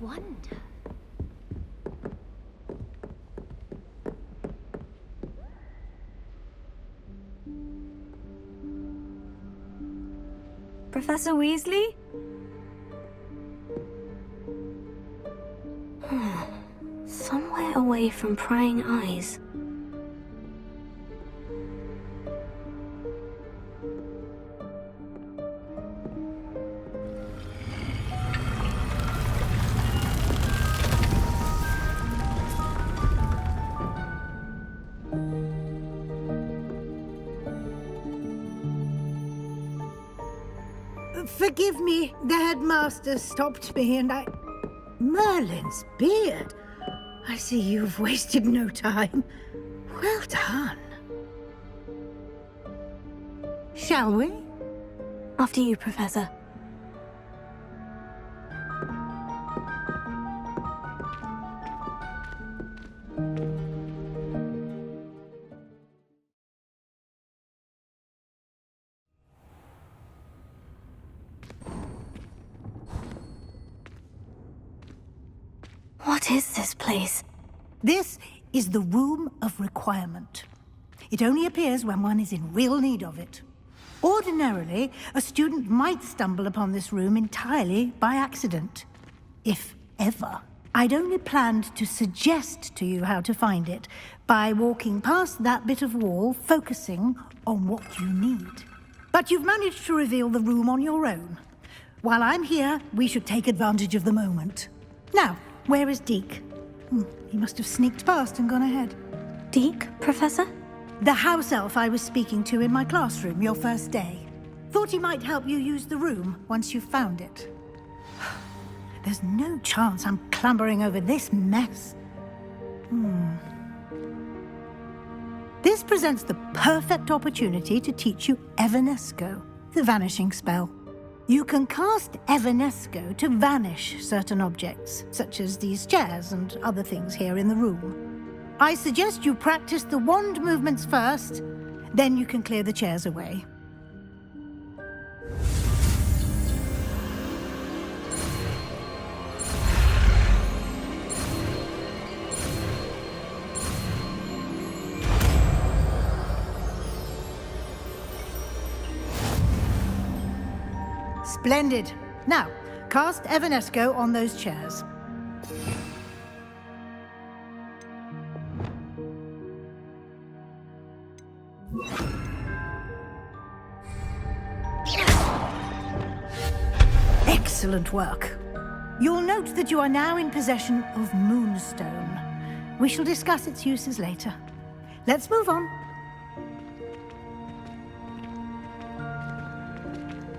wonder. Professor Weasley? Somewhere away from prying eyes. Forgive me, the headmaster stopped me and I... Merlin's beard! I see you've wasted no time. Well done. Shall we? After you, Professor. What is this place? This is the Room of Requirement. It only appears when one is in real need of it. Ordinarily, a student might stumble upon this room entirely by accident. If ever. I'd only planned to suggest to you how to find it by walking past that bit of wall, focusing on what you need. But you've managed to reveal the room on your own. While I'm here, we should take advantage of the moment. Now, where is Deke? He must have sneaked past and gone ahead. Deke, Professor? The house elf I was speaking to in my classroom your first day. Thought he might help you use the room once you've found it. There's no chance I'm clambering over this mess. This presents the perfect opportunity to teach you Evanesco, the vanishing spell. You can cast Evanesco to vanish certain objects, such as these chairs and other things here in the room. I suggest you practice the wand movements first, then you can clear the chairs away. Splendid. Now, cast Evanesco on those chairs. Excellent work. You'll note that you are now in possession of Moonstone. We shall discuss its uses later. Let's move on.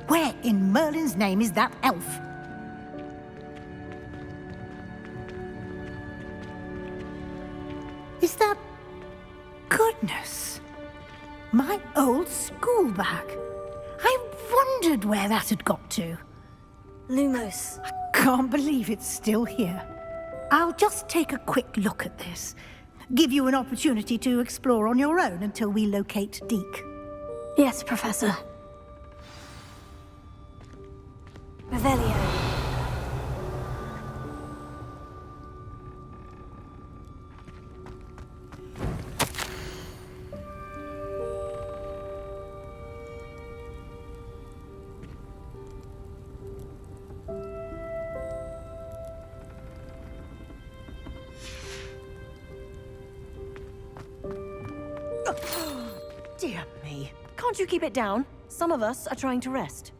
Where in Merlin's name is that elf? Is that... Goodness! My old school bag. I wondered where that had got to. Lumos. I can't believe it's still here. I'll just take a quick look at this. Give you an opportunity to explore on your own until we locate Deke. Yes, Professor. Revelio. Dear me. Can't you keep it down? Some of us are trying to rest.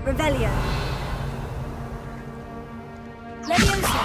Revelio. Leviosa.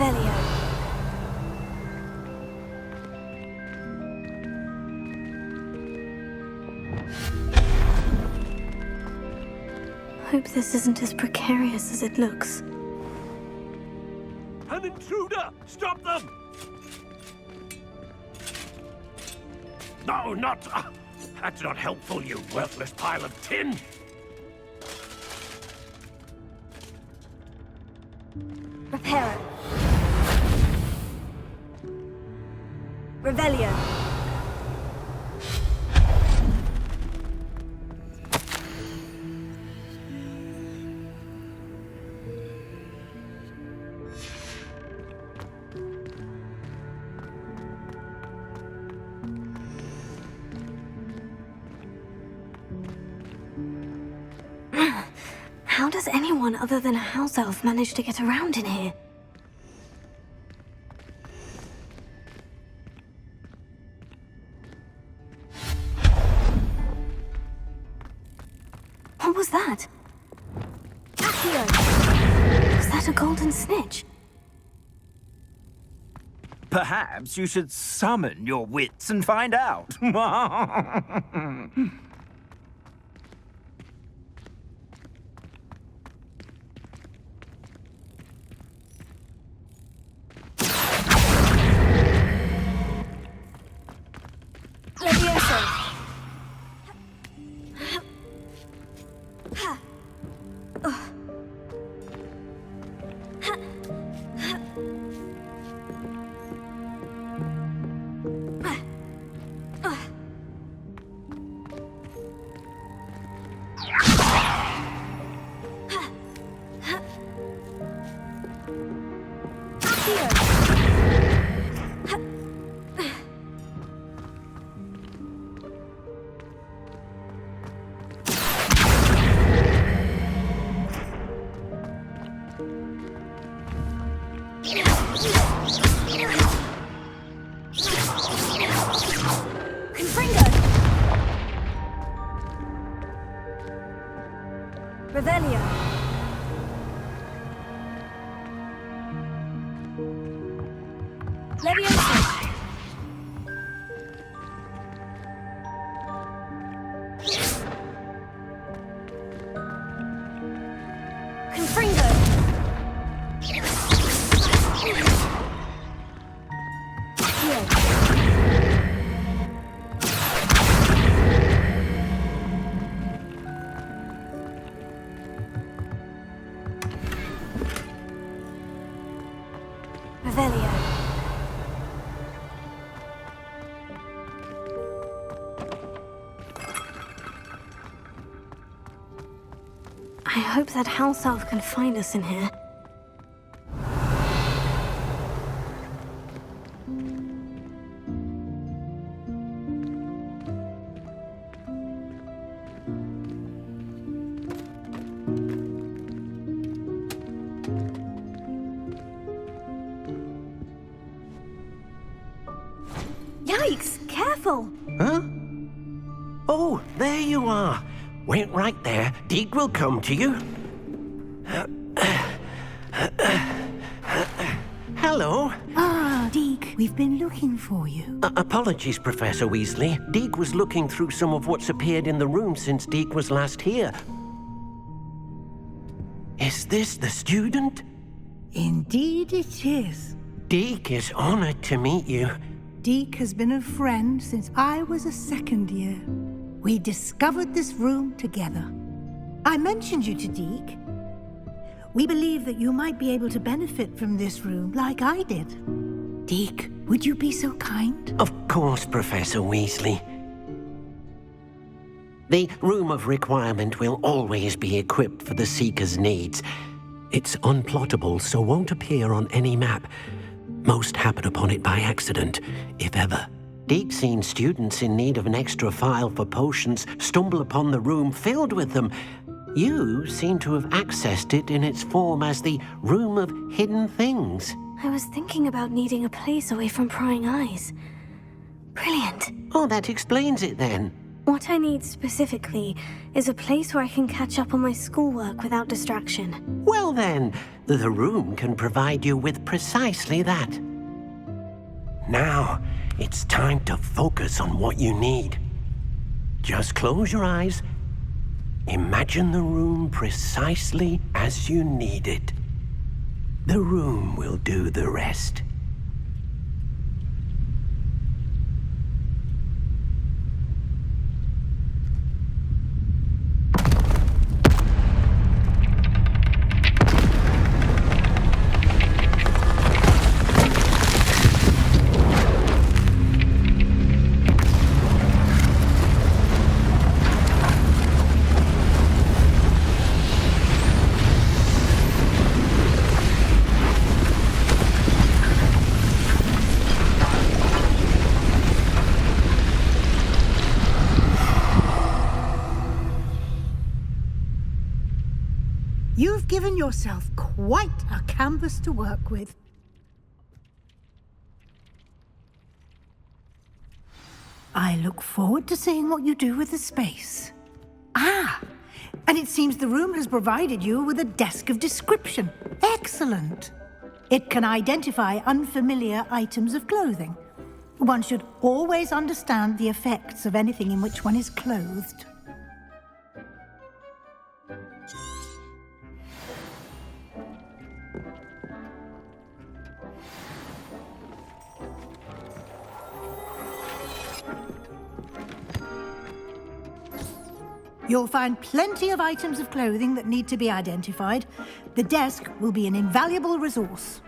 Revelio. Hope this isn't as precarious as it looks. An intruder! Stop them! No, not... that's not helpful, you worthless pile of tin! Reparo. Revelio. How does anyone other than a house elf manage to get around in here? What was that? Accio! Was that a golden snitch? Perhaps you should summon your wits and find out. Levioso! Revelio. Levioso. Confringo. Revelio. I hope that house elf can find us in here. Yikes! Careful! Huh? Oh, there you are. Wait right there. Deke will come to you. Hello. Ah, Deke, we've been looking for you. Apologies, Professor Weasley. Deke was looking through some of what's appeared in the room since Deke was last here. Is this the student? Indeed it is. Deke is honored to meet you. Deke has been a friend since I was a second year. We discovered this room together. I mentioned you to Deke. We believe that you might be able to benefit from this room like I did. Deke, would you be so kind? Of course, Professor Weasley. The Room of Requirement will always be equipped for the Seeker's needs. It's unplottable, so won't appear on any map. Most happen upon it by accident, if ever. Deke's seen students in need of an extra file for potions stumble upon the room filled with them. You seem to have accessed it in its form as the Room of Hidden Things. I was thinking about needing a place away from prying eyes. Brilliant. Oh, that explains it then. What I need specifically is a place where I can catch up on my schoolwork without distraction. Well then, the room can provide you with precisely that. Now, it's time to focus on what you need. Just close your eyes. Imagine the room precisely as you need it. The room will do the rest. You've given yourself quite a canvas to work with. I look forward to seeing what you do with the space. Ah, and it seems the room has provided you with a desk of description. Excellent. It can identify unfamiliar items of clothing. One should always understand the effects of anything in which one is clothed. You'll find plenty of items of clothing that need to be identified. The desk will be an invaluable resource.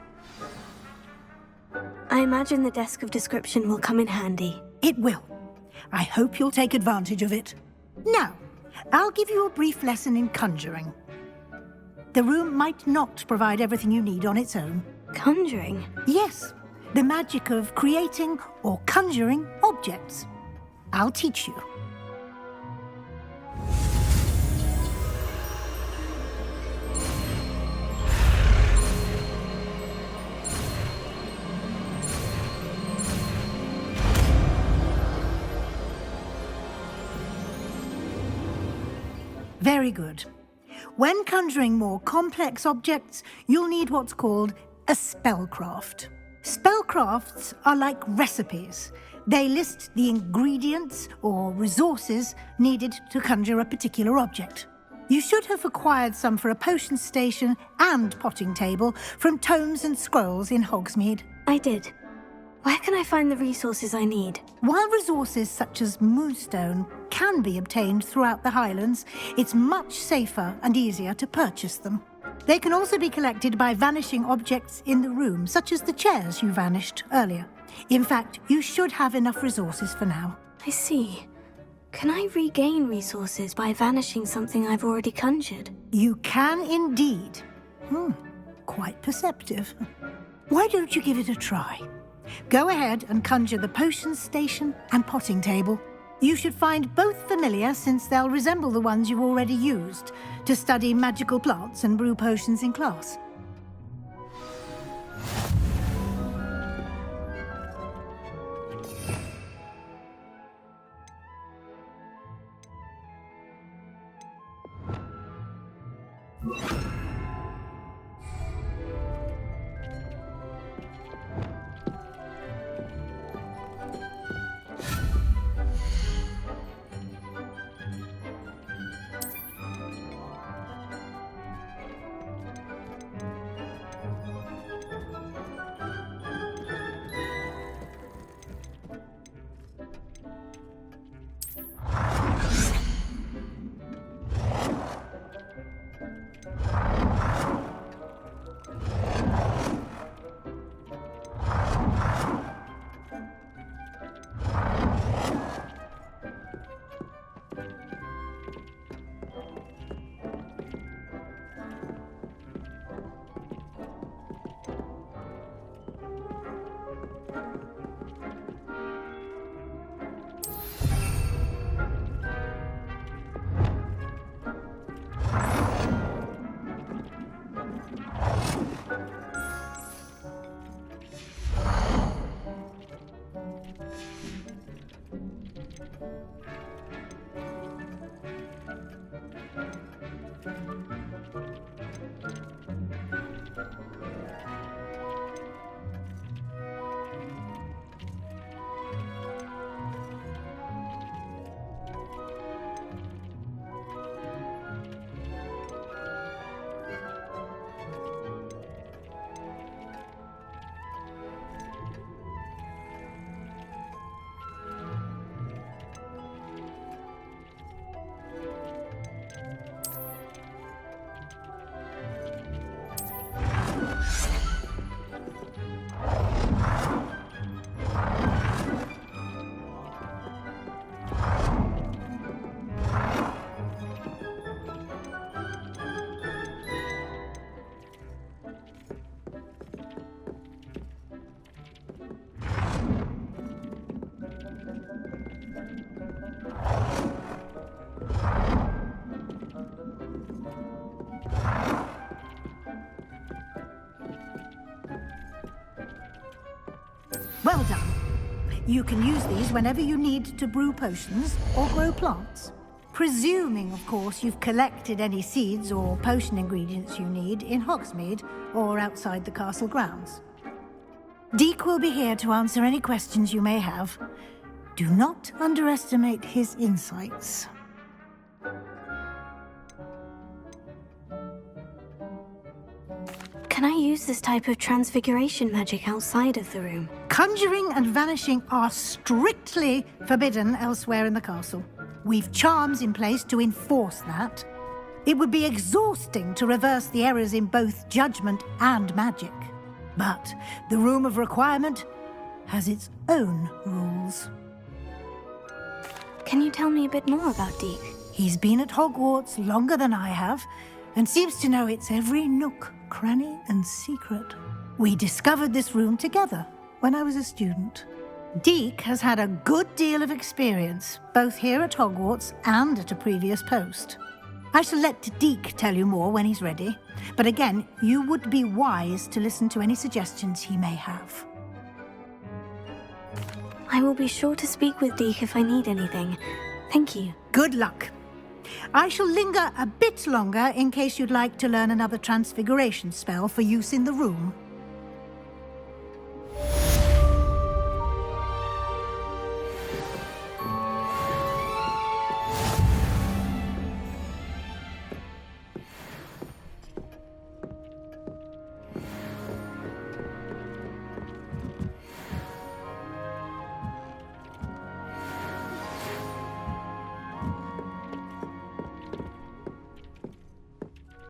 I imagine the desk of description will come in handy. It will. I hope you'll take advantage of it. Now, I'll give you a brief lesson in conjuring. The room might not provide everything you need on its own. Conjuring? Yes, the magic of creating or conjuring objects. I'll teach you. Very good. When conjuring more complex objects, you'll need what's called a spellcraft. Spellcrafts are like recipes. They list the ingredients or resources needed to conjure a particular object. You should have acquired some for a potion station and potting table from tomes and scrolls in Hogsmeade. I did. Where can I find the resources I need? While resources such as moonstone can be obtained throughout the Highlands, it's much safer and easier to purchase them. They can also be collected by vanishing objects in the room, such as the chairs you vanished earlier. In fact, you should have enough resources for now. I see. Can I regain resources by vanishing something I've already conjured? You can indeed. Quite perceptive. Why don't you give it a try? Go ahead and conjure the potion station and potting table. You should find both familiar, since they'll resemble the ones you've already used to study magical plants and brew potions in class. Well done. You can use these whenever you need to brew potions or grow plants. Presuming, of course, you've collected any seeds or potion ingredients you need in Hogsmeade or outside the castle grounds. Deek will be here to answer any questions you may have. Do not underestimate his insights. Can I use this type of transfiguration magic outside of the room? Conjuring and vanishing are strictly forbidden elsewhere in the castle. We've charms in place to enforce that. It would be exhausting to reverse the errors in both judgment and magic. But the Room of Requirement has its own rules. Can you tell me a bit more about Deek? He's been at Hogwarts longer than I have, and seems to know its every nook, cranny, and secret. We discovered this room together when I was a student. Deek has had a good deal of experience, both here at Hogwarts and at a previous post. I shall let Deek tell you more when he's ready, but again, you would be wise to listen to any suggestions he may have. I will be sure to speak with Deek if I need anything. Thank you. Good luck. I shall linger a bit longer in case you'd like to learn another transfiguration spell for use in the room.